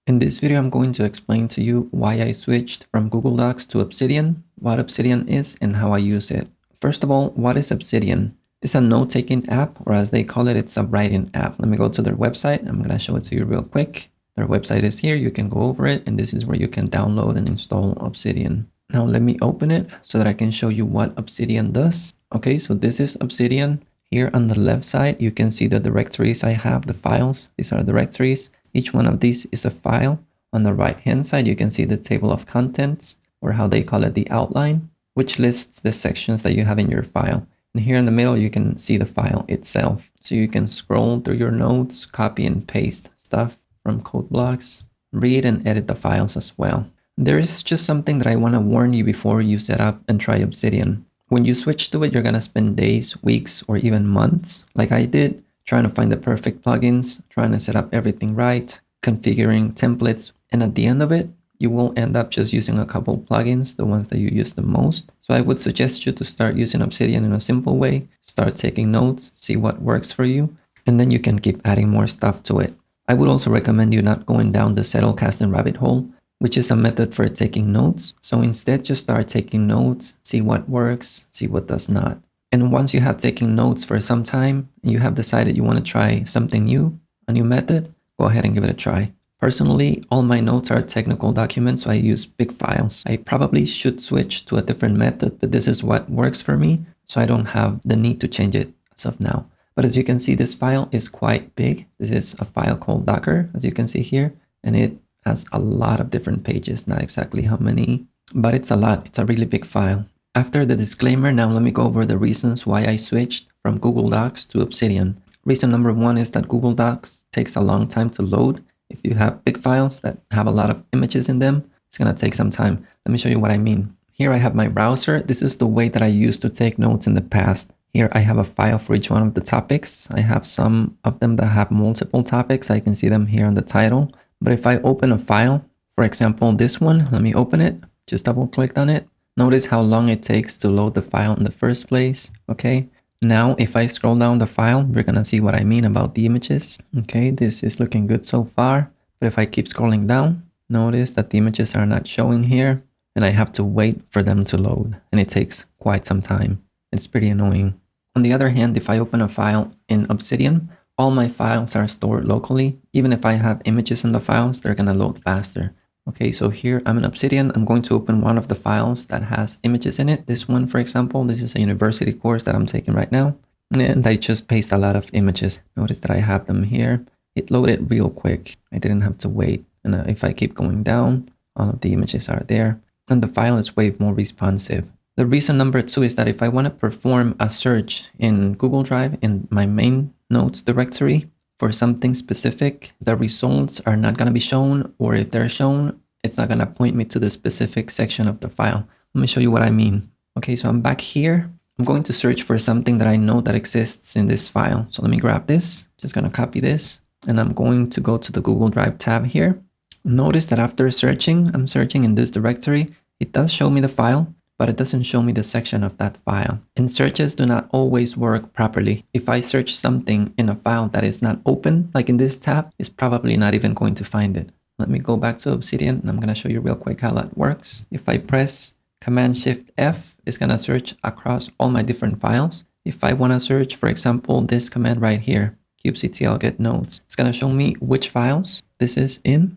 In this video, I'm going to explain to you why I switched from Google Docs to Obsidian, what Obsidian is, and how I use it. First of all, what is Obsidian? It's a note-taking app, or as they call it, it's a writing app. Let me go to their website. I'm going to show it to you real quick. Their website is here. You can go over it, and this is where you can download and install Obsidian. Now let me open it so that I can show you what Obsidian does. Okay, so this is Obsidian. Here on the left side, you can see the directories I have, the files. These are directories. Each one of these is a file. On the right-hand side, you can see the table of contents, or how they call it, the outline, which lists the sections that you have in your file. And here in the middle, you can see the file itself. So you can scroll through your notes, copy and paste stuff from codeblocks, read and edit the files as well. There is just something that I want to warn you before you set up and try Obsidian. When you switch to it, you're going to spend days, weeks, or even months, like I did, trying to find the perfect plugins, trying to set up everything right, configuring templates, and at the end of it, you will end up just using a couple plugins, the ones that you use the most. So I would suggest you to start using Obsidian in a simple way, start taking notes, see what works for you, and then you can keep adding more stuff to it. I would also recommend you not going down the zettelkasten rabbit hole, which is a method for taking notes. So instead, just start taking notes, see what works, see what does not. And once you have taken notes for some time, and you have decided you want to try something new, a new method, go ahead and give it a try. Personally, all my notes are technical documents, so I use big files. I probably should switch to a different method, but this is what works for me, so I don't have the need to change it as of now. But as you can see, this file is quite big. This is a file called Docker, as you can see here, and it has a lot of different pages, not exactly how many, but it's a lot. It's a really big file. After the disclaimer, now let me go over the reasons why I switched from Google Docs to Obsidian. Reason number one is that Google Docs takes a long time to load. If you have big files that have a lot of images in them, it's going to take some time. Let me show you what I mean. Here I have my browser. This is the way that I used to take notes in the past. Here I have a file for each one of the topics. I have some of them that have multiple topics. I can see them here on the title. But if I open a file, for example, this one, let me open it. Just double click on it. Notice how long it takes to load the file in the first place. Okay. Now, if I scroll down the file, we're going to see what I mean about the images. Okay. This is looking good so far. But if I keep scrolling down, notice that the images are not showing here and I have to wait for them to load. And it takes quite some time. It's pretty annoying. On the other hand, if I open a file in Obsidian, all my files are stored locally. Even if I have images in the files, they're going to load faster. Okay, so here I'm in Obsidian. I'm going to open one of the files that has images in it. This one, for example, this is a university course that I'm taking right now. And I just paste a lot of images. Notice that I have them here. It loaded real quick. I didn't have to wait. And if I keep going down, all of the images are there. And the file is way more responsive. The reason number two is that if I want to perform a search in Google Drive in my main notes directory for something specific, the results are not going to be shown, or if they're shown, it's not going to point me to the specific section of the file. Let me show you what I mean. Okay, so I'm back here. I'm going to search for something that I know that exists in this file. So let me grab this, just going to copy this, and I'm going to go to the Google Drive tab here. Notice that after searching, I'm searching in this directory. It does show me the file, but it doesn't show me the section of that file. And searches do not always work properly. If I search something in a file that is not open, like in this tab, it's probably not even going to find it. Let me go back to Obsidian and I'm going to show you real quick how that works. If I press Command-Shift-F, it's going to search across all my different files. If I want to search, for example, this command right here, kubectl get notes, it's going to show me which files this is in.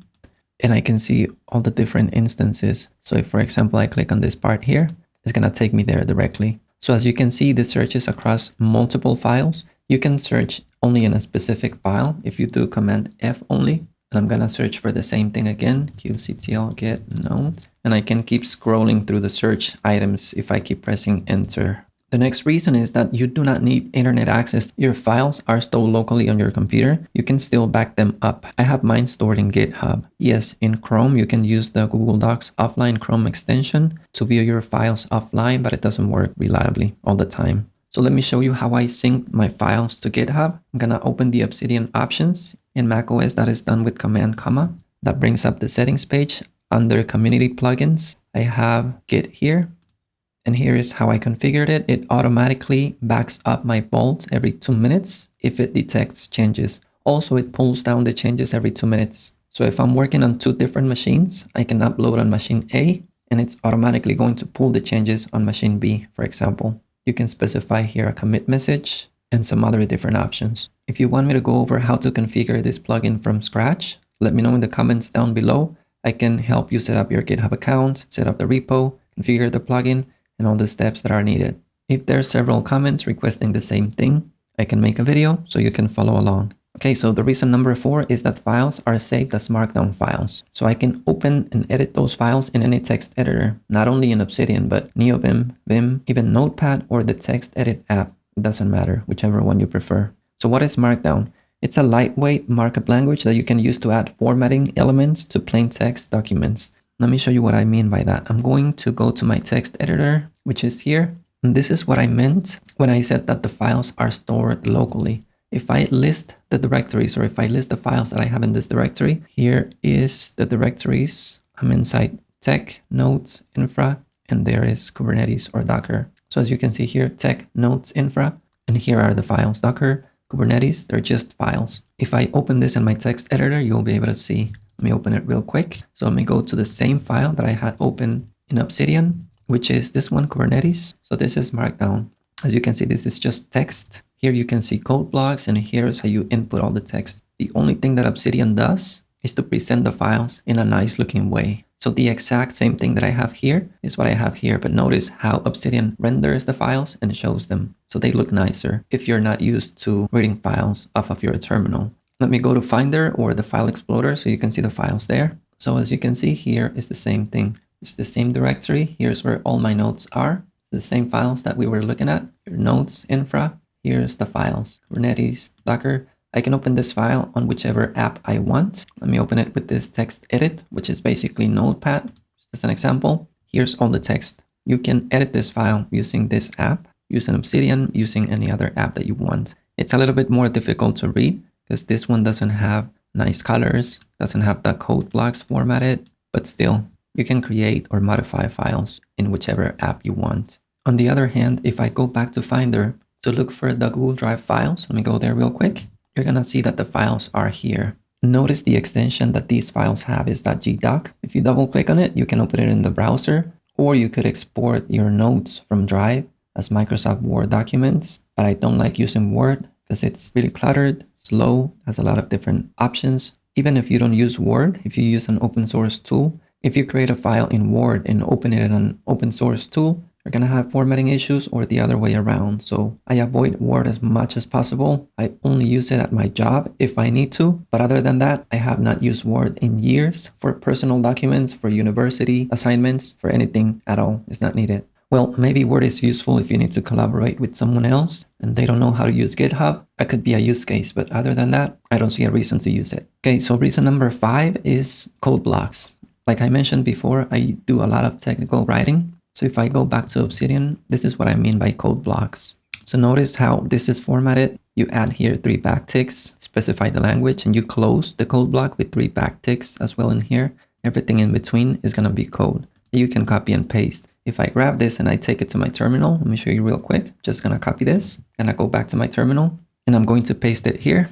And I can see all the different instances. So if, for example, I click on this part here, it's going to take me there directly. So as you can see, this searches across multiple files. You can search only in a specific file if you do Command F only. And I'm going to search for the same thing again, kubectl get notes. And I can keep scrolling through the search items if I keep pressing enter. The next reason is that you do not need internet access. Your files are stored locally on your computer. You can still back them up. I have mine stored in GitHub. Yes, in Chrome, you can use the Google Docs offline Chrome extension to view your files offline, but it doesn't work reliably all the time. So let me show you how I sync my files to GitHub. I'm going to open the Obsidian options. In macOS, that is done with Command, comma. That brings up the settings page. Under community plugins, I have Git here. And here is how I configured it. It automatically backs up my vault every 2 minutes if it detects changes. Also, it pulls down the changes every 2 minutes. So if I'm working on 2 different machines, I can upload on machine A and it's automatically going to pull the changes on machine B, for example. You can specify here a commit message and some other different options. If you want me to go over how to configure this plugin from scratch, let me know in the comments down below. I can help you set up your GitHub account, set up the repo, configure the plugin, and all the steps that are needed. If there are several comments requesting the same thing, I can make a video so you can follow along. Okay, so the reason number 4 is that files are saved as markdown files. So I can open and edit those files in any text editor, not only in Obsidian, but NeoVim, Vim, even Notepad or the text edit app. It doesn't matter, whichever one you prefer. So what is Markdown? It's a lightweight markup language that you can use to add formatting elements to plain text documents. Let me show you what I mean by that. I'm going to go to my text editor, which is here. And this is what I meant when I said that the files are stored locally. If I list the directories, or if I list the files that I have in this directory, here is the directories. I'm inside tech, nodes, infra, and there is Kubernetes or Docker. So as you can see here, tech, nodes, infra, and here are the files, Docker, Kubernetes, they're just files. If I open this in my text editor, you'll be able to see. Let me open it real quick. So let me go to the same file that I had open in Obsidian, which is this one, Kubernetes. So this is Markdown. As you can see, this is just text. Here you can see code blocks, and here's how you input all the text. The only thing that Obsidian does is to present the files in a nice looking way. So the exact same thing that I have here is what I have here, but notice how Obsidian renders the files and shows them. So they look nicer if you're not used to reading files off of your terminal. Let me go to Finder or the File Explorer so you can see the files there. So as you can see here is the same thing. It's the same directory. Here's where all my nodes are. It's the same files that we were looking at. Your nodes, infra. Here's the files, Kubernetes, Docker. I can open this file on whichever app I want. Let me open it with this text edit, which is basically Notepad. Just as an example, here's all the text. You can edit this file using this app, using Obsidian, using any other app that you want. It's a little bit more difficult to read because this one doesn't have nice colors, doesn't have the code blocks formatted, but still, you can create or modify files in whichever app you want. On the other hand, if I go back to Finder, to look for the Google Drive files, let me go there real quick. You're gonna see that the files are here. Notice the extension that these files have is .gdoc. If you double click on it, you can open it in the browser, or you could export your notes from Drive as Microsoft Word documents. But I don't like using Word because it's really cluttered, slow, has a lot of different options. Even if you don't use Word, if you use an open source tool, if you create a file in Word and open it in an open source tool, you're going to have formatting issues or the other way around. So I avoid Word as much as possible. I only use it at my job if I need to. But other than that, I have not used Word in years for personal documents, for university assignments, for anything at all. It's not needed. Well, maybe Word is useful if you need to collaborate with someone else and they don't know how to use GitHub. That could be a use case, but other than that, I don't see a reason to use it. Okay, so reason number 5 is code blocks. Like I mentioned before, I do a lot of technical writing. So if I go back to Obsidian, this is what I mean by code blocks. So notice how this is formatted. You add here 3 backticks, specify the language, and you close the code block with 3 backticks as well in here. Everything in between is going to be code. You can copy and paste. If I grab this and I take it to my terminal, let me show you real quick. Just going to copy this and I go back to my terminal and I'm going to paste it here.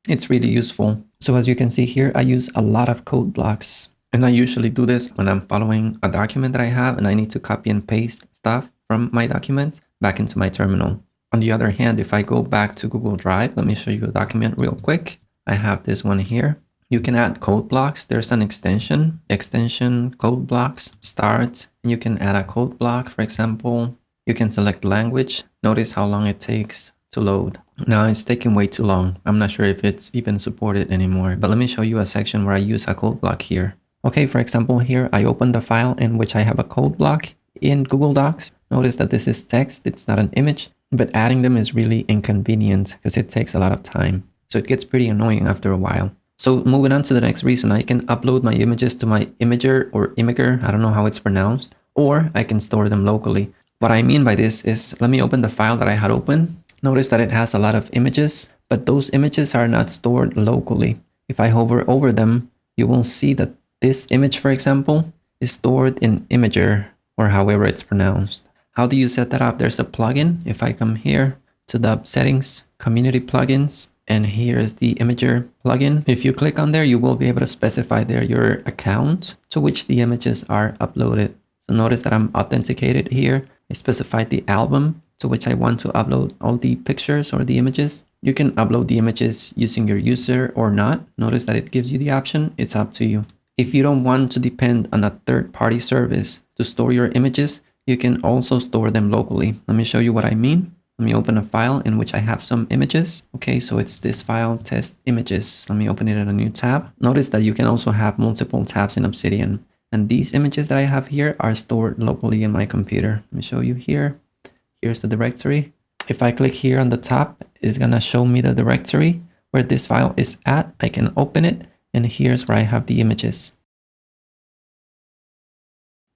It's really useful. So as you can see here, I use a lot of code blocks. And I usually do this when I'm following a document that I have and I need to copy and paste stuff from my document back into my terminal. On the other hand, if I go back to Google Drive, let me show you a document real quick. I have this one here. You can add code blocks. There's an extension code blocks, start, and you can add a code block. For example, you can select language. Notice how long it takes to load. Now it's taking way too long. I'm not sure if it's even supported anymore, but let me show you a section where I use a code block here. Okay, for example, here I open the file in which I have a code block in Google Docs. Notice that this is text, it's not an image, but adding them is really inconvenient because it takes a lot of time. So it gets pretty annoying after a while. So moving on to the next reason, I can upload my images to my imgur or imgur, I don't know how it's pronounced, or I can store them locally. What I mean by this is, let me open the file that I had open. Notice that it has a lot of images, but those images are not stored locally. If I hover over them, you will see that this image, for example, is stored in imgur or however it's pronounced. How do you set that up? There's a plugin. If I come here to the settings, community plugins, And here's the imgur plugin. If you click on there, you will be able to specify there your account to which the images are uploaded. So notice that I'm authenticated here. I specified the album to which I want to upload all the pictures or the images. You can upload the images using your user or not. Notice that it gives you the option. It's up to you. If you don't want to depend on a third-party service to store your images, you can also store them locally. Let me show you what I mean. Let me open a file in which I have some images. Okay, so it's this file, test images. Let me open it in a new tab. Notice that you can also have multiple tabs in Obsidian. And these images that I have here are stored locally in my computer. Let me show you here. Here's the directory. If I click here on the top, it's gonna show me the directory where this file is at. I can open it, and here's where I have the images.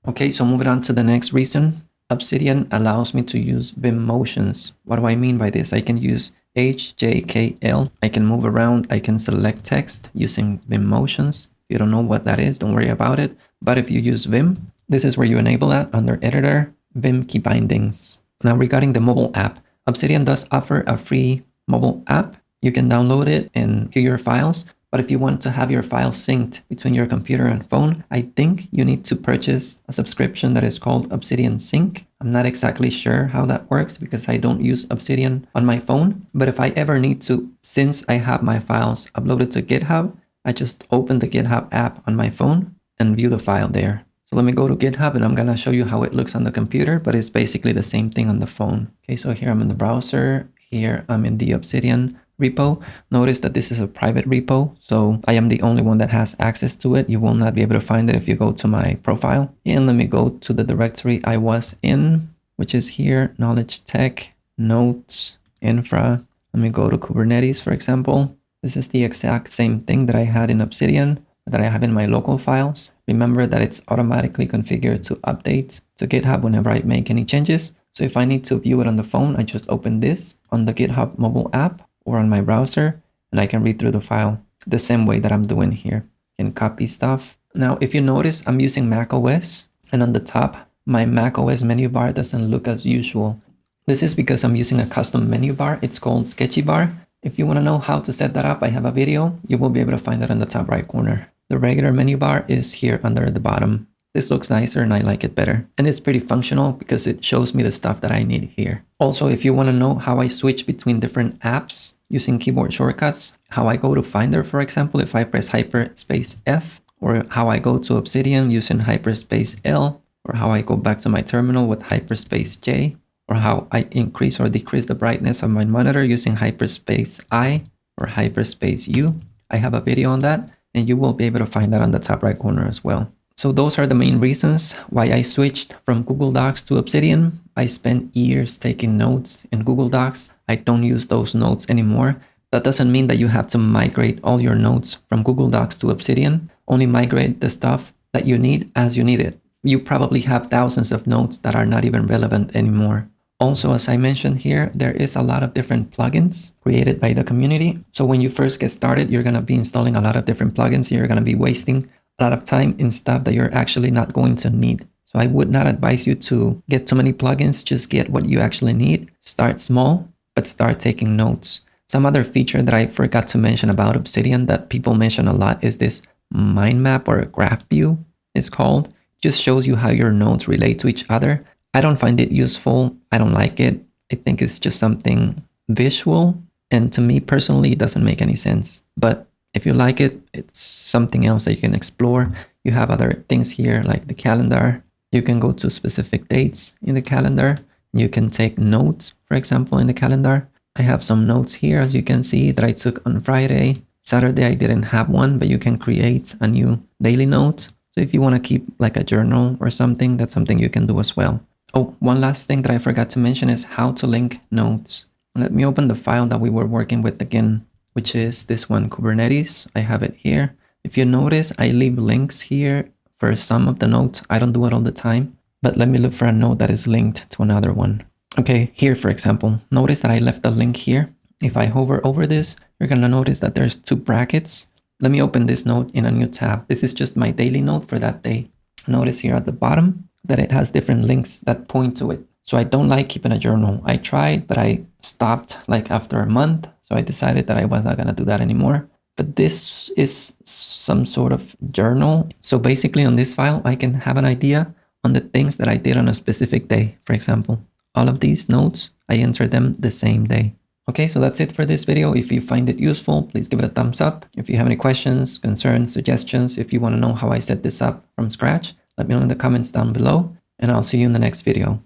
Okay, so moving on to the next reason. Obsidian allows me to use Vim motions. What do I mean by this? I can use H, J, K, L. I can move around. I can select text using Vim motions. If you don't know what that is, don't worry about it. But if you use Vim, this is where you enable that under Editor, Vim key bindings. Now regarding the mobile app, Obsidian does offer a free mobile app. You can download it and view your files. But if you want to have your files synced between your computer and phone, I think you need to purchase a subscription that is called Obsidian Sync. I'm not exactly sure how that works because I don't use Obsidian on my phone. But if I ever need to, since I have my files uploaded to GitHub, I just open the GitHub app on my phone and view the file there. So let me go to GitHub and I'm gonna show you how it looks on the computer, but it's basically the same thing on the phone. Okay, so here I'm in the browser. Here I'm in the Obsidian repo. Notice that this is a private repo, so I am the only one that has access to it. You will not be able to find it if you go to my profile. And let me go to the directory I was in, which is here, knowledge tech, notes, infra. Let me go to Kubernetes, for example. This is the exact same thing that I had in Obsidian, that I have in my local files. Remember that it's automatically configured to update to GitHub whenever I make any changes. So if I need to view it on the phone, I just open this on the GitHub mobile app or on my browser, and I can read through the file the same way that I'm doing here. I can copy stuff. Now, if you notice, I'm using macOS, and on the top, my macOS menu bar doesn't look as usual. This is because I'm using a custom menu bar. It's called sketchybar. If you want to know how to set that up, I have a video. You will be able to find it on the top right corner. The regular menu bar is here under the bottom. This looks nicer and I like it better. And it's pretty functional because it shows me the stuff that I need here. Also, if you want to know how I switch between different apps using keyboard shortcuts, how I go to Finder, for example, if I press hyperspace F, or how I go to Obsidian using hyperspace L, or how I go back to my terminal with hyperspace J, or how I increase or decrease the brightness of my monitor using hyperspace I or hyperspace U, I have a video on that, and you will be able to find that on the top right corner as well. So those are the main reasons why I switched from Google Docs to Obsidian. I spent years taking notes in Google Docs. I don't use those notes anymore. That doesn't mean that you have to migrate all your notes from Google Docs to Obsidian. Only migrate the stuff that you need as you need it. You probably have thousands of notes that are not even relevant anymore. Also, as I mentioned here, there is a lot of different plugins created by the community. So when you first get started, you're going to be installing a lot of different plugins. You're going to be wasting a lot of time in stuff that you're actually not going to need. So I would not advise you to get too many plugins. Just get what you actually need. Start small, but start taking notes. Some other feature that I forgot to mention about Obsidian that people mention a lot is this mind map, or graph view it's called. Just shows you how your nodes relate to each other. I don't find it useful. I don't like it. I think it's just something visual. And to me personally, it doesn't make any sense. But if you like it, it's something else that you can explore. You have other things here like the calendar. You can go to specific dates in the calendar. You can take notes, for example, in the calendar. I have some notes here, as you can see, that I took on Friday. Saturday, I didn't have one, but you can create a new daily note. So if you want to keep like a journal or something, that's something you can do as well. Oh, one last thing that I forgot to mention is how to link notes. Let me open the file that we were working with again, which is this one, Kubernetes. I have it here. If you notice, I leave links here for some of the notes. I don't do it all the time, but let me look for a note that is linked to another one. Okay, here, for example, notice that I left a link here. If I hover over this, you're going to notice that there's 2 brackets. Let me open this note in a new tab. This is just my daily note for that day. Notice here at the bottom that it has different links that point to it. So I don't like keeping a journal. I tried, but I stopped like after a month. So I decided that I was not gonna do that anymore. But this is some sort of journal. So basically on this file, I can have an idea on the things that I did on a specific day. For example, all of these notes, I enter them the same day. Okay, so that's it for this video. If you find it useful, please give it a thumbs up. If you have any questions, concerns, suggestions, if you want to know how I set this up from scratch, let me know in the comments down below, and I'll see you in the next video.